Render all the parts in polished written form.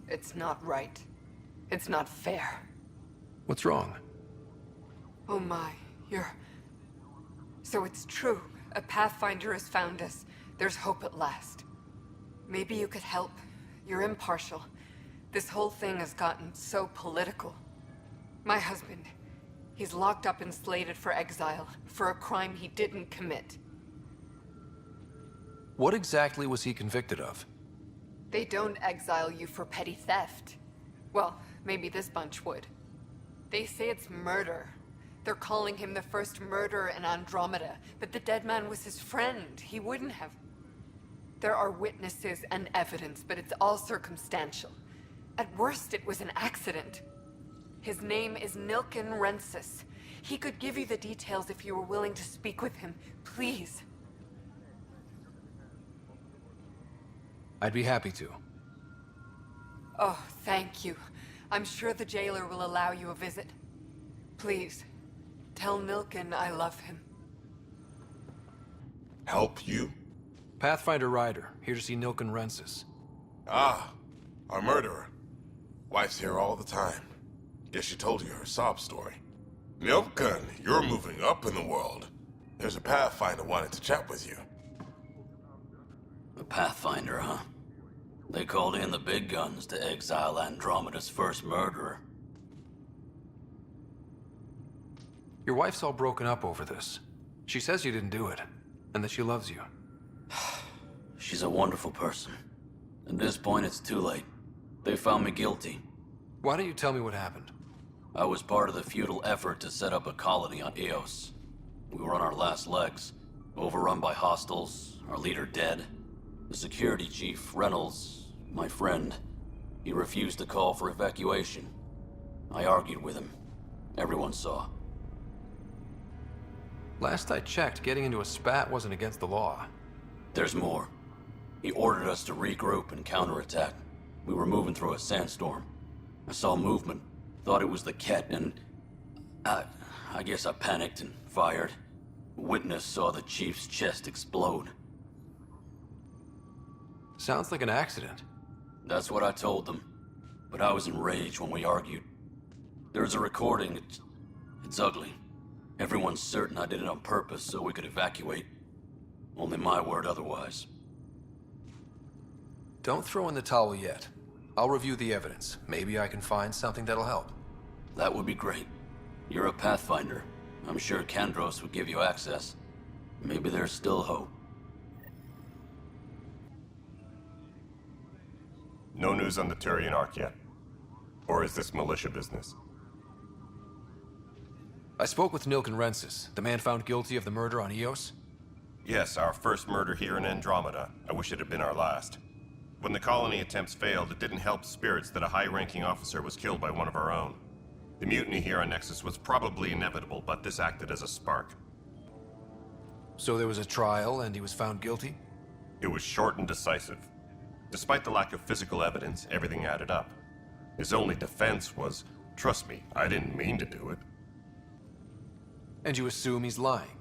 It's not right. It's not fair. What's wrong? Oh my, you're... So it's true. A Pathfinder has found us. There's hope at last. Maybe you could help. You're impartial. This whole thing has gotten so political. My husband, he's locked up and slated for exile for a crime he didn't commit. What exactly was he convicted of? They don't exile you for petty theft. Well, maybe this bunch would. They say it's murder. They're calling him the first murderer in Andromeda, but the dead man was his friend. He wouldn't have... There are witnesses and evidence, but it's all circumstantial. At worst, it was an accident. His name is Nilken Rensis. He could give you the details if you were willing to speak with him. Please. I'd be happy to. Oh, thank you. I'm sure the jailer will allow you a visit. Please, tell Nilken I love him. Help you? Pathfinder Ryder, here to see Nilken Rensis. Ah, our murderer. Wife's here all the time. Guess she told you her sob story. Nilken, you're moving up in the world. There's a Pathfinder wanting to chat with you. A Pathfinder, huh? They called in the big guns to exile Andromeda's first murderer. Your wife's all broken up over this. She says you didn't do it, and that she loves you. She's a wonderful person. At this point, it's too late. They found me guilty. Why don't you tell me what happened? I was part of the futile effort to set up a colony on Eos. We were on our last legs, overrun by hostiles, our leader dead. The security chief, Reynolds, my friend, he refused to call for evacuation. I argued with him. Everyone saw. Last I checked, getting into a spat wasn't against the law. There's more. He ordered us to regroup and counterattack. We were moving through a sandstorm. I saw movement, thought it was the Ket, and... I guess I panicked and fired. Witness saw the chief's chest explode. Sounds like an accident. That's what I told them. But I was enraged when we argued. There's a recording. It's ugly. Everyone's certain I did it on purpose so we could evacuate. Only my word otherwise. Don't throw in the towel yet. I'll review the evidence. Maybe I can find something that'll help. That would be great. You're a Pathfinder. I'm sure Kandros would give you access. Maybe there's still hope. No news on the Turian Arc yet? Or is this militia business? I spoke with Nilken Rensis, the man found guilty of the murder on Eos. Yes, our first murder here in Andromeda. I wish it had been our last. When the colony attempts failed, it didn't help spirits that a high-ranking officer was killed by one of our own. The mutiny here on Nexus was probably inevitable, but this acted as a spark. So there was a trial and he was found guilty? It was short and decisive. Despite the lack of physical evidence, everything added up. His only defense was, trust me, I didn't mean to do it. And you assume he's lying?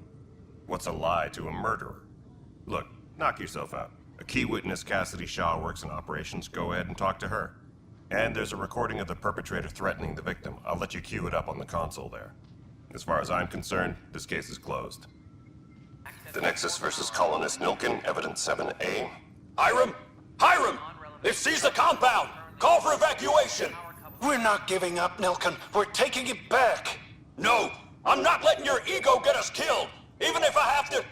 What's a lie to a murderer? Look, knock yourself out. A key witness, Cassidy Shaw, works in operations. Go ahead and talk to her. And there's a recording of the perpetrator threatening the victim. I'll let you cue it up on the console there. As far as I'm concerned, this case is closed. The Nexus versus colonist Nilken, evidence 7A. Hiram! Hiram! They've seized the compound! Call for evacuation! We're not giving up, Nilken. We're taking it back. No! I'm not letting your ego get us killed! Even if I have to...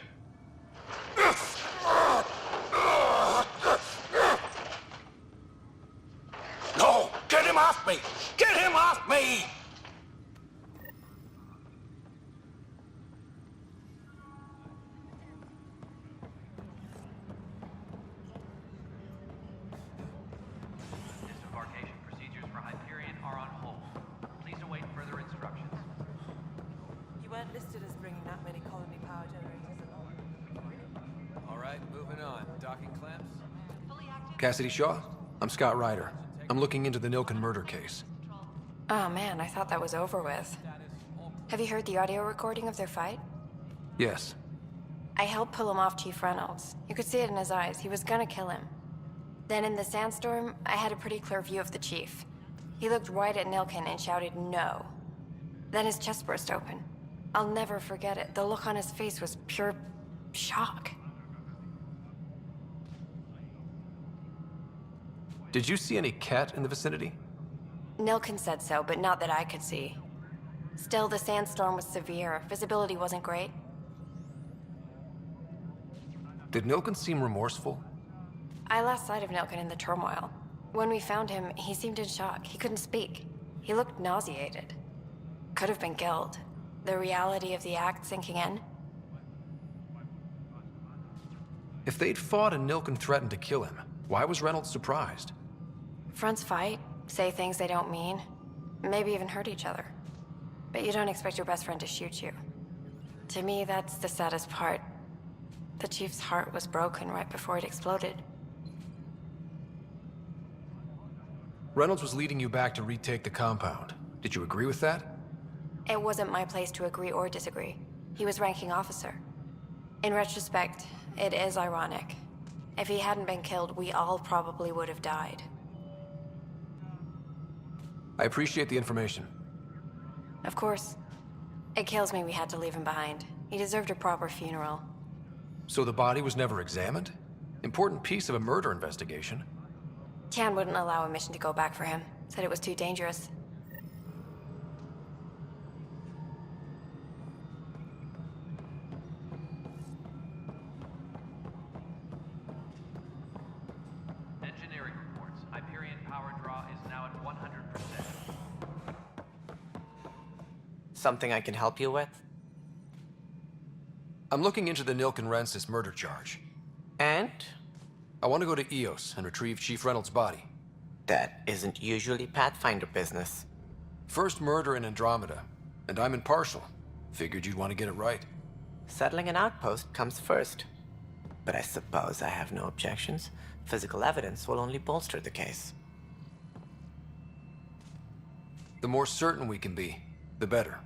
No! Get him off me! Get him off me! Disembarkation procedures for Hyperion are on hold. Please await further instructions. You weren't listed as bringing that many colony power generators along. All right, moving on. Docking clamps? Cassidy Shaw? I'm Scott Ryder. I'm looking into the Nilken murder case. Oh man, I thought that was over with. Have you heard the audio recording of their fight? Yes. I helped pull him off Chief Reynolds. You could see it in his eyes. He was gonna kill him. Then in the sandstorm, I had a pretty clear view of the chief. He looked right at Nilken and shouted no. Then his chest burst open. I'll never forget it. The look on his face was pure shock. Did you see any cat in the vicinity? Nilken said so, but not that I could see. Still, the sandstorm was severe. Visibility wasn't great. Did Nilken seem remorseful? I lost sight of Nilken in the turmoil. When we found him, he seemed in shock. He couldn't speak. He looked nauseated. Could have been guilt. The reality of the act sinking in. If they'd fought and Nilken threatened to kill him, why was Reynolds surprised? Fronts fight, say things they don't mean, maybe even hurt each other. But you don't expect your best friend to shoot you. To me, that's the saddest part. The chief's heart was broken right before it exploded. Reynolds was leading you back to retake the compound. Did you agree with that? It wasn't my place to agree or disagree. He was ranking officer. In retrospect, it is ironic. If he hadn't been killed, we all probably would have died. I appreciate the information. Of course. It kills me we had to leave him behind. He deserved a proper funeral. So the body was never examined? Important piece of a murder investigation. Tian wouldn't allow a mission to go back for him. Said it was too dangerous. Engineering reports. Hyperion power draw is now at 100%. Something I can help you with? I'm looking into the Nilken Rensis murder charge. And? I want to go to EOS and retrieve Chief Reynolds' body. That isn't usually Pathfinder business. First murder in Andromeda, and I'm impartial. Figured you'd want to get it right. Settling an outpost comes first. But I suppose I have no objections. Physical evidence will only bolster the case. The more certain we can be, the better.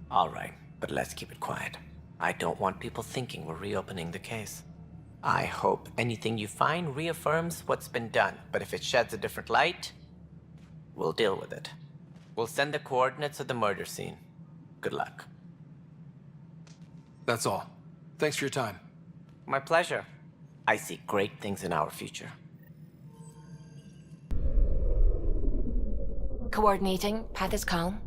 All right, but let's keep it quiet. I don't want people thinking we're reopening the case. I hope anything you find reaffirms what's been done, but if it sheds a different light, we'll deal with it. We'll send the coordinates of the murder scene. Good luck. That's all. Thanks for your time. My pleasure. I see great things in our future. Coordinating. Path is calm.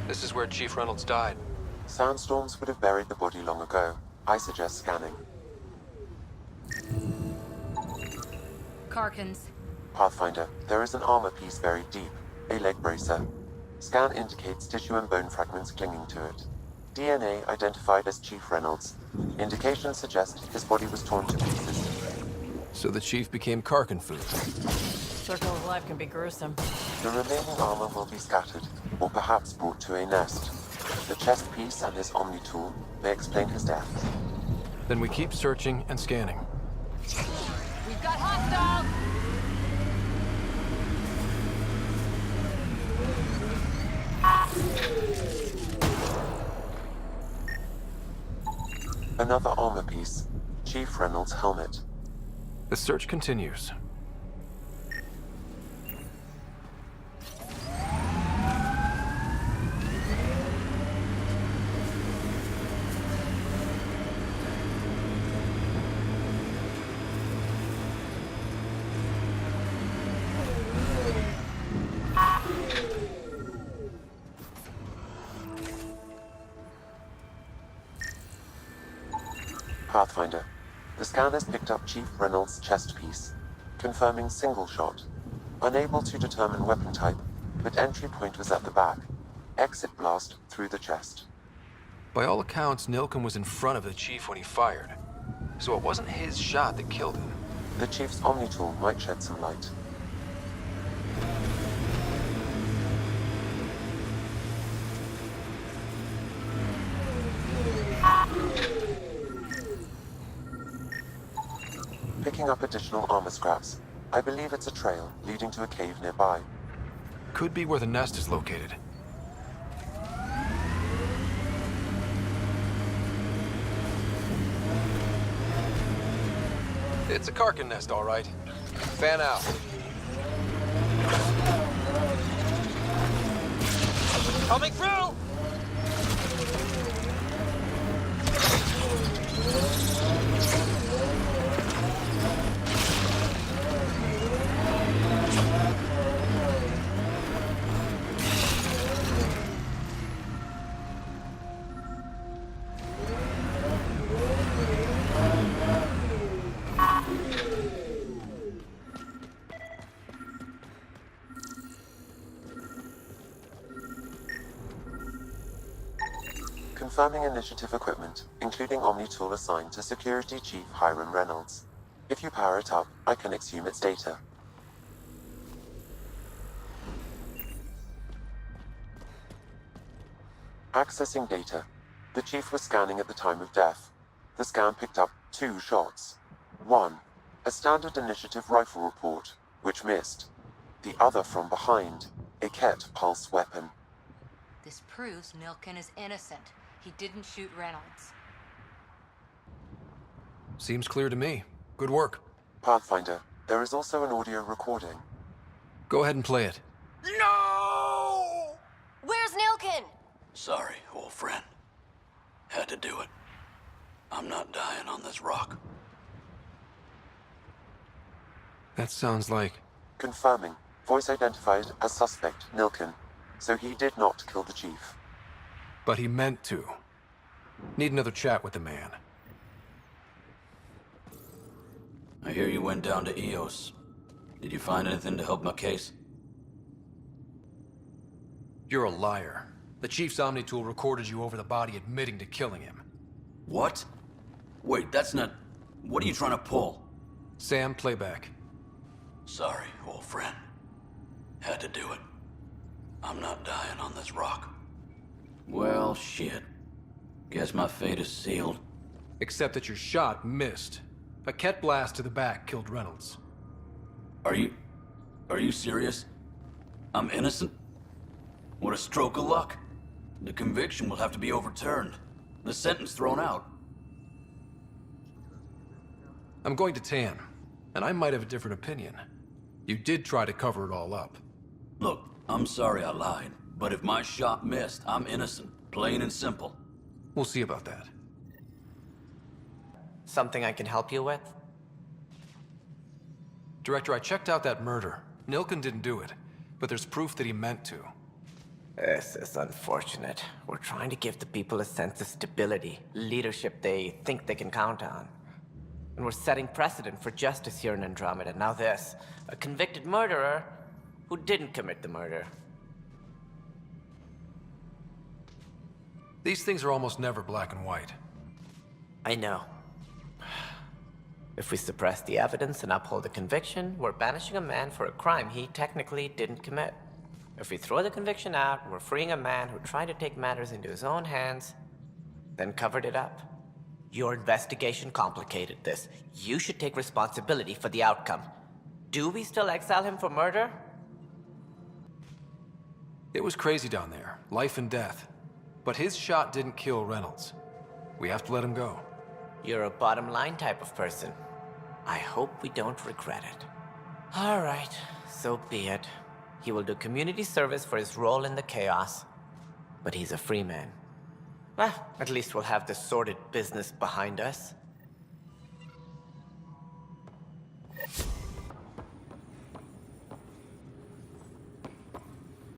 This is where Chief Reynolds died. Sandstorms would have buried the body long ago. I suggest scanning. Karkins. Pathfinder, there is an armor piece buried deep, a leg bracer. Scan indicates tissue and bone fragments clinging to it. DNA identified as Chief Reynolds. Indications suggest his body was torn to pieces. So the Chief became Karkin food. Circle of life can be gruesome. The remaining armor will be scattered, or perhaps brought to a nest. The chest piece and his Omni tool may explain his death. Then we keep searching and scanning. We've got hostiles! Another armor piece. Chief Reynolds' helmet. The search continues. Pathfinder. The scanners picked up Chief Reynolds' chest piece, confirming single shot. Unable to determine weapon type, but entry point was at the back. Exit blast through the chest. By all accounts, Nilken was in front of the Chief when he fired. So it wasn't his shot that killed him. The Chief's Omni tool might shed some light. picking up additional armor scraps. I believe it's a trail leading to a cave nearby. Could be where the nest is located. It's a Karkin nest, all right. Fan out. Coming through! Confirming initiative equipment, including Omni tool assigned to Security Chief Hiram Reynolds. If you power it up, I can exhume its data. Accessing data. The Chief was scanning at the time of death. The scan picked up 2 shots. One, a standard initiative rifle report, which missed. The other from behind, a Ket pulse weapon. This proves Nilken is innocent. He didn't shoot Reynolds. Seems clear to me. Good work. Pathfinder, there is also an audio recording. Go ahead and play it. No! Where's Nilken? Sorry, old friend. Had to do it. I'm not dying on this rock. That sounds like... Confirming. Voice identified as suspect, Nilken. So he did not kill the Chief. But he meant to. Need another chat with the man. I hear you went down to EOS. Did you find anything to help my case? You're a liar. The Chief's Omni tool recorded you over the body admitting to killing him. What? Wait, that's not... What are you trying to pull? Sam, playback. Sorry, old friend. Had to do it. I'm not dying on this rock. Well, shit. Guess my fate is sealed. Except that your shot missed. A Ket blast to the back killed Reynolds. Are you serious? I'm innocent? What a stroke of luck. The conviction will have to be overturned. The sentence thrown out. I'm going to Tan, and I might have a different opinion. You did try to cover it all up. Look, I'm sorry I lied, but if my shot missed, I'm innocent. Plain and simple. We'll see about that. Something I can help you with? Director, I checked out that murder. Nilken didn't do it, but there's proof that he meant to. This is unfortunate. We're trying to give the people a sense of stability, leadership they think they can count on. And we're setting precedent for justice here in Andromeda. Now this, a convicted murderer who didn't commit the murder. These things are almost never black and white. I know. If we suppress the evidence and uphold the conviction, we're banishing a man for a crime he technically didn't commit. If we throw the conviction out, we're freeing a man who tried to take matters into his own hands, then covered it up. Your investigation complicated this. You should take responsibility for the outcome. Do we still exile him for murder? It was crazy down there, life and death. But his shot didn't kill Reynolds. We have to let him go. You're a bottom line type of person. I hope we don't regret it. All right, so be it. He will do community service for his role in the chaos. But he's a free man. Well, at least we'll have the sordid business behind us.